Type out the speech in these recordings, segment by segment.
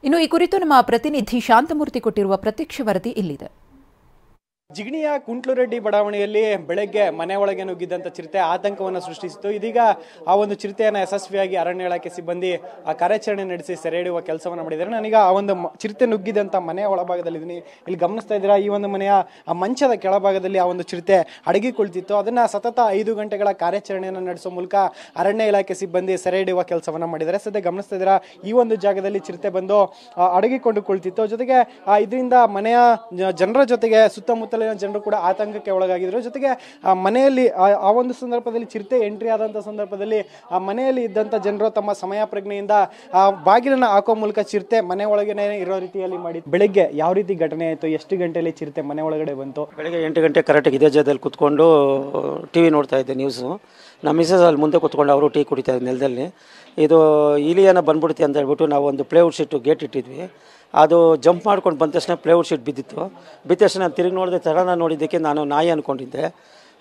ಇನ್ನು ಈ ಕುರಿತು ನಮ್ಮ ಪ್ರತಿನಿಧಿ ಶಾಂತಮೂರ್ತಿ ಕೊಟ್ಟಿರುವ ಪ್ರತ್ಯಕ್ಷ ವರದಿ ಇಲ್ಲಿದೆ. ಜಿಗಣಿಯ ಕುಂಟ್ಲುರೆಡ್ಡಿ ಬಡಾವಣೆಯಲ್ಲಿ ಬೆಳಗ್ಗೆ ಮನೆ ಒಳಗೆ ನುಗ್ಗಿದ್ದಂಥ ಚಿರತೆ ಆತಂಕವನ್ನು ಸೃಷ್ಟಿಸಿತು. ಇದೀಗ ಆ ಒಂದು ಚಿರತೆಯನ್ನು ಯಶಸ್ವಿಯಾಗಿ ಅರಣ್ಯ ಇಲಾಖೆ ಸಿಬ್ಬಂದಿ ಕಾರ್ಯಾಚರಣೆ ನಡೆಸಿ ಸೆರೆ ಹಿಡಿಯುವ ಕೆಲಸವನ್ನು ಮಾಡಿದ್ದಾರೆ. ನಾನೀಗ ಆ ಒಂದು ಚಿರತೆ ನುಗ್ಗಿದಂಥ ಮನೆಯ ಒಳಭಾಗದಲ್ಲಿ ಇದೀನಿ. ಇಲ್ಲಿ ಗಮನಿಸ್ತಾ ಇದ್ದೀರಾ, ಈ ಒಂದು ಮನೆಯ ಮಂಚದ ಕೆಳಭಾಗದಲ್ಲಿ ಆ ಒಂದು ಚಿರತೆ ಅಡಗಿಕೊಳ್ತಿತ್ತು. ಅದನ್ನ ಸತತ 5 ಗಂಟೆಗಳ ಕಾರ್ಯಾಚರಣೆಯನ್ನು ನಡೆಸುವ ಮೂಲಕ ಅರಣ್ಯ ಇಲಾಖೆ ಸಿಬ್ಬಂದಿ ಸೆರೆ ಹಿಡಿಯುವ ಕೆಲಸವನ್ನು ಮಾಡಿದ್ದಾರೆ. ಸದ್ಯ ಗಮನಿಸ್ತಾ ಇದ್ದೀರಾ, ಈ ಒಂದು ಜಾಗದಲ್ಲಿ ಚಿರತೆ ಬಂದು ಅಡಗಿಕೊಂಡು ಕುಳಿತಿತ್ತು. ಜೊತೆಗೆ ಇದರಿಂದ ಮನೆಯ ಜನರ ಜೊತೆಗೆ ಸುತ್ತಮುತ್ತ ಜನರು ಕೂಡ ಆತಂಕಕ್ಕೆ ಒಳಗಾಗಿದ್ರು. ಜೊತೆಗೆ ಮನೆಯಲ್ಲಿ ಆ ಒಂದು ಸಂದರ್ಭದಲ್ಲಿ ಚಿರತೆ ಎಂಟ್ರಿ ಆದಂತ ಸಂದರ್ಭದಲ್ಲಿ ಆ ಮನೆಯಲ್ಲಿ ಇದ್ದಂತ ಜನರು ತಮ್ಮ ಸಮಯ ಪ್ರಜ್ಞೆಯಿಂದ ಬಾಗಿಲನ್ನ ಹಾಕೋ ಮೂಲಕ ಚಿರತೆ ಮನೆ ಒಳಗೇನೆ ಇರೋ ರೀತಿಯಲ್ಲಿ ಮಾಡಿ. ಬೆಳಿಗ್ಗೆ ಯಾವ ರೀತಿ ಘಟನೆ ಆಯ್ತು, ಎಷ್ಟು ಗಂಟೆಯಲ್ಲಿ ಚಿರತೆ ಮನೆ ಒಳಗಡೆ ಬಂತು? ಬೆಳಿಗ್ಗೆ 8 ಗಂಟೆ ಕರೆಕ್ಟಾಗಿ ಇದೇ ಜಾಗದಲ್ಲಿ ಕುತ್ಕೊಂಡು ಟಿವಿ ನೋಡ್ತಾ ಇದ್ದೆ, ನ್ಯೂಸು. ನಮ್ಮ ಮಿಸಸ್ ಅಲ್ಲಿ ಮುಂದೆ ಕುತ್ಕೊಂಡು ಅವರು ಟೀ ಕುಡಿತಾ ಇದ್ದ ನೆಲದಲ್ಲಿ. ಇದು ಇಲಿಯನ್ನ ಬಂದ್ಬಿಡುತ್ತೆ ಅಂತ ಹೇಳ್ಬಿಟ್ಟು ನಾವು ಒಂದು ಪ್ಲೇವುಡ್ ಶೀಟು ಗೇಟ್ ಇಟ್ಟಿದ್ವಿ. ಅದು ಜಂಪ್ ಮಾಡ್ಕೊಂಡು ಬಂದ ತಕ್ಷಣ ಪ್ಲೇವುಡ್ ಶೀಟ್ ಬಿದ್ದಿತ್ತು. ಬಿದ್ದ ತಕ್ಷಣ ತಿರುಗಿ ನೋಡಿದೆ, ತಡನ ನೋಡಿದ್ದಕ್ಕೆ ನಾನು ನಾಯಿ ಅಂದ್ಕೊಂಡಿದ್ದೆ.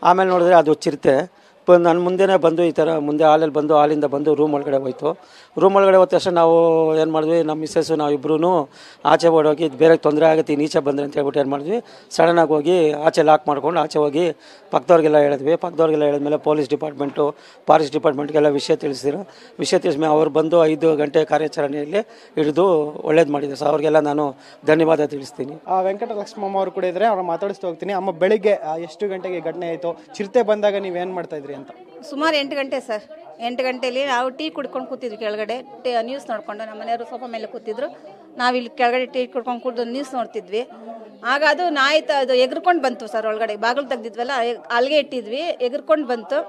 ಆಮೇಲೆ ನೋಡಿದ್ರೆ ಅದು ಚಿರತೆ ನನ್ನ ಮುಂದೆನೇ ಬಂದು ಈ ಥರ ಮುಂದೆ ಹಾಲಲ್ಲಿ ಬಂದು ಹಾಲಿಂದ ಬಂದು ರೂಮ್ ಒಳಗಡೆ ಹೋಯ್ತು. ರೂಮ್ ಒಳಗಡೆ ಹೋದ ತಕ್ಷಣ ನಾವು ಏನು ಮಾಡಿದ್ವಿ, ನಮ್ಮ ಮಿಸ್ಸಸ್ಸು ನಾವಿಬ್ಬರೂ ಆಚೆ ಓಡೋಗಿ ಬೇರೆ ತೊಂದರೆ ಆಗುತ್ತೆ ಈಚೆ ಬಂದರೆ ಅಂತ ಹೇಳ್ಬಿಟ್ಟು ಏನು ಮಾಡಿದ್ವಿ, ಸಡನ್ನಾಗಿ ಹೋಗಿ ಆಚೆ ಲಾಕ್ ಮಾಡ್ಕೊಂಡು ಆಚೆ ಹೋಗಿ ಪಕ್ಕದವ್ರಿಗೆಲ್ಲ ಹೇಳಿದ್ವಿ. ಪಕ್ಕದವ್ರಿಗೆಲ್ಲ ಹೇಳಿದ್ಮೇಲೆ ಪೊಲೀಸ್ ಡಿಪಾರ್ಟ್ಮೆಂಟು ಫಾರೆಸ್ಟ್ ಡಿಪಾರ್ಟ್ಮೆಂಟ್ಗೆಲ್ಲ ವಿಷಯ ತಿಳಿಸಿದ್ರು. ವಿಷಯ ತಿಳಿಸ್ಮೇಲೆ ಅವ್ರು ಬಂದು 5 ಗಂಟೆ ಕಾರ್ಯಾಚರಣೆಯಲ್ಲಿ ಹಿಡಿದು ಒಳ್ಳೇದು ಮಾಡಿದ್ರು. ಸೊ ಅವ್ರಿಗೆಲ್ಲ ನಾನು ಧನ್ಯವಾದ ತಿಳಿಸ್ತೀನಿ. ವೆಂಕಟಲಕ್ಷ್ಮಮ್ಮ ಅವರು ಕೂಡ ಇದ್ದಾರೆ, ಅವ್ರನ್ನ ಮಾತಾಡಿಸ್ತಾ ಹೋಗ್ತೀನಿ. ಅಮ್ಮ, ಬೆಳಿಗ್ಗೆ ಎಷ್ಟು ಗಂಟೆಗೆ ಘಟನೆ ಆಯಿತು? ಚಿರತೆ ಬಂದಾಗ ನೀವೇನು ಮಾಡ್ತಾ ಇದ್ರಿ ಅಂತ? ಸುಮಾರು 8 ಗಂಟೆ ಸರ್. 8 ಗಂಟೆಯಲ್ಲಿ ನಾವು ಟೀ ಕುಡ್ಕೊಂಡು ಕೂತಿದ್ವಿ ಕೆಳಗಡೆ, ನ್ಯೂಸ್ ನೋಡ್ಕೊಂಡು. ನಮ್ಮ ಮನೆಯವರು ಸೋಫಾ ಮೇಲೆ ಕೂತಿದ್ರು, ನಾವಿಲ್ಲಿ ಕೆಳಗಡೆ ಟೀ ಕುಡ್ಕೊಂಡು ಕೂತು ನ್ಯೂಸ್ ನೋಡ್ತಿದ್ವಿ. ಆಗ ಅದು ನಾಯಿ ಅದು ಎಗ್ರಕೊಂಡು ಬಂತು ಸರ್. ಒಳಗಡೆ ಬಾಗಿಲು ತೆಗ್ದಿದ್ವಲ್ಲ, ಅಲ್ಲಿಗೆ ಇಟ್ಟಿದ್ವಿ, ಎಗ್ರಕೊಂಡು ಬಂತು.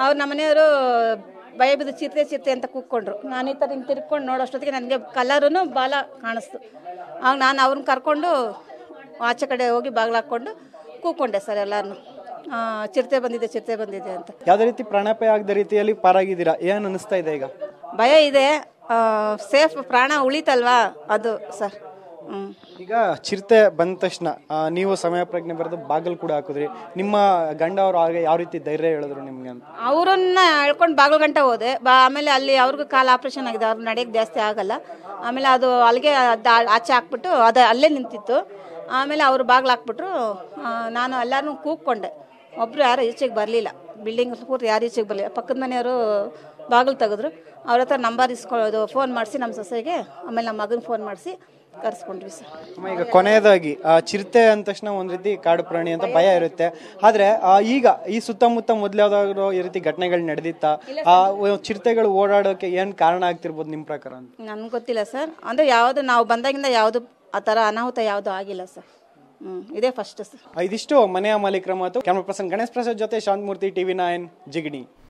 ಅವ್ರು ನಮ್ಮ ಮನೆಯವರು ಭಯ ಬಿದ್ದು ಚಿರತೆ ಚಿರತೆ ಅಂತ ಕೂತ್ಕೊಂಡ್ರು. ನಾನು ಈ ಥರ ಹಿಂಗೆ ತಿರ್ಕೊಂಡು ನೋಡೋಷ್ಟೊತ್ತಿಗೆ ನನಗೆ ಕಲರೂ ಬಾಲ ಕಾಣಿಸ್ತು. ಆಗ ನಾನು ಅವ್ರನ್ನ ಕರ್ಕೊಂಡು ಆಚೆ ಕಡೆ ಹೋಗಿ ಬಾಗಿಲು ಹಾಕ್ಕೊಂಡು ಕೂತ್ಕೊಂಡೆ ಸರ್. ಎಲ್ಲರೂ ಚಿರತೆ ಬಂದಿದೆ ಅಂತ. ಯಾವುದೇ ರೀತಿ ಪ್ರಾಣಾಪಾಯ ಆಗದ ರೀತಿಯಲ್ಲಿ ಪಾರಾಗಿದ್ದೀರಾ? ಏನು ಅನಿಸ್ತಾ ಇದೆ ಈಗ? ಭಯ ಇದೆ, ಸೇಫ್ ಪ್ರಾಣ ಉಳಿತಲ್ವಾ ಅದು ಸರ್. ಈಗ ಚಿರತೆ ಬಂದ ತಕ್ಷಣ ನೀವು ಸಮಯ ಪ್ರಜ್ಞೆ ಬರೆದು ಬಾಗಿಲು ಕೂಡ ಹಾಕಿದ್ರಿ. ನಿಮ್ಮ ಗಂಡ ಅವರು ಆಗ ಯಾವ ರೀತಿ ಧೈರ್ಯ ಹೇಳಿದ್ರು ನಿಮ್ಗೆ ಅಂತ? ಅವರನ್ನ ಹೇಳ್ಕೊಂಡು ಬಾಗಿಲು ಗಂಟೆ ಹೋದೆ. ಆಮೇಲೆ ಅಲ್ಲಿ ಅವ್ರಿಗೂ ಕಾಲು ಆಪ್ರೇಷನ್ ಆಗಿದೆ, ಅವ್ರು ನಡೆಯೋಕ್ಕೆ ಜಾಸ್ತಿ ಆಗಲ್ಲ. ಆಮೇಲೆ ಅದು ಅಲ್ಲಿಗೆ ಆಚೆ ಹಾಕ್ಬಿಟ್ಟು ಅದು ಅಲ್ಲೇ ನಿಂತಿತ್ತು. ಆಮೇಲೆ ಅವರು ಬಾಗಿಲು ಹಾಕ್ಬಿಟ್ರು. ನಾನು ಎಲ್ಲರೂ ಕೂಗ್ಕೊಂಡೆ. ಒಬ್ಬರು ಯಾರು ಈಚೆಗೆ ಬರಲಿಲ್ಲ, ಬಿಲ್ಡಿಂಗ್ ಪೂರ್ತಿ ಯಾರು ಈಚೆಗೆ ಬರಲಿಲ್ಲ. ಪಕ್ಕದ ಮನೆಯವರು ಬಾಗಿಲು ತೆಗೆದ್ರು. ಅವ್ರ ಹತ್ರ ನಂಬರ್ ಇಸ್ಕೊಳ್ಳೋದು ಫೋನ್ ಮಾಡಿಸಿ ನಮ್ಮ ಸೊಸೆಗೆ, ಆಮೇಲೆ ನಮ್ಮ ಮಗನಿಗೆ ಫೋನ್ ಮಾಡಿಸಿ ಕರೆಸ್ಕೊಂಡ್ವಿ ಸರ್. ಈಗ ಕೊನೆಯದಾಗಿ ಚಿರತೆ ಅಂದ ತಕ್ಷಣ ಒಂದ್ ರೀತಿ ಕಾಡು ಪ್ರಾಣಿ ಅಂತ ಭಯ ಇರುತ್ತೆ. ಆದ್ರೆ ಈಗ ಈ ಸುತ್ತಮುತ್ತ ಮೊದ್ಲಾದ್ರು ಈ ರೀತಿ ಘಟನೆಗಳು ನಡೆದಿತ್ತ? ಚಿರತೆಗಳು ಓಡಾಡೋಕೆ ಏನ್ ಕಾರಣ ಆಗ್ತಿರ್ಬೋದು ನಿಮ್ ಪ್ರಕಾರ ಅಂತ? ನನ್ಗೆ ಗೊತ್ತಿಲ್ಲ ಸರ್. ಅಂದ್ರೆ ಯಾವ್ದು ನಾವು ಬಂದಾಗಿಂದ ಯಾವ್ದು ಆ ಥರ ಅನಾಹುತ ಯಾವುದು ಆಗಿಲ್ಲ ಸರ್. ಇದೇ ಫಸ್ಟ್ ಸರ್. ಇದಿಷ್ಟು ಮನೆಯ ಮಾಲೀಕರ ಮಾತು. ಕ್ಯಾಮರಾ ಪರ್ಸನ್ ಗಣೇಶ್ ಪ್ರಸಾದ್ ಜೊತೆ ಶಾಂತಮೂರ್ತಿ, TV9 ಜಿಗಣಿ.